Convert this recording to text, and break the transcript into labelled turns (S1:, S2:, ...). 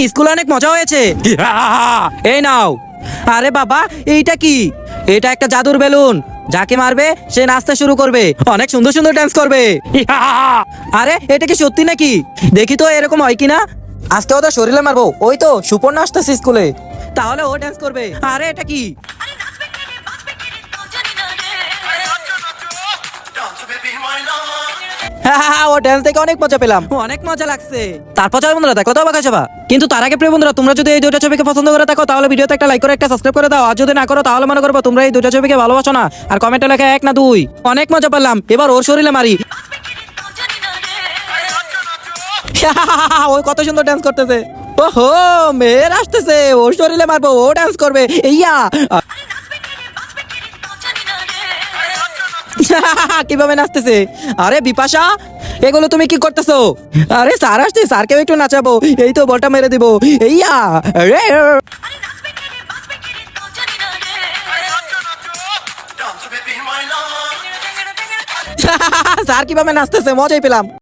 S1: স্কুলে অনেক মজা হয়েছে। এই নাও। আরে বাবা, এইটা কি? এটা একটা জাদুর বেলুন, যাকে মারবে সে নাচতে শুরু করবে, অনেক সুন্দর সুন্দর ডান্স করবে। আরে এটা কি সত্যি নাকি? দেখি তো এরকম হয় কিনা। আজকে ওদের শরীরে মারবো। ওই তো সুপর্ণা আসতেছে স্কুলে, তাহলে ও ডান্স করবে। আরে এটা কি? ও ডান্স দেখে অনেক মজা পেলাম, অনেক মজা লাগছে। তারপর চলো বন্ধুরা, দেখো তো অবাক হয়ে যাবা। কিন্তু তার আগে প্রিয় বন্ধুরা, তোমরা যদি এই দুটো ছবিকে পছন্দ করে থাকো তাহলে ভিডিওতে একটা লাইক করে একটা সাবস্ক্রাইব করে দাও। আর যদি না করো তাহলে মনে করবো তোমরা এই দুটো ছবিকে ভালোবাসো না। আর কমেন্টে লেখা 1 না 2। অনেক মজা পেলাম, এবার ওর শরীরে মারি। ও কত সুন্দর ডান্স করতেছে। ওহো, মেয়ের আসতেছে, ওর শরীরে মারবো, ও ডান্স করবে। ইয়া কিভাবে নাচতেছে। আরে বিপাশা, এগুলো তুমি কি করতেছো? আরে স্যার আসছে, স্যারকেও একটু নাচাবো। এই তো বলটা মেরে দিব। ইয়া আরে স্যার কিভাবে নাচতেছে, মজাই পেলাম।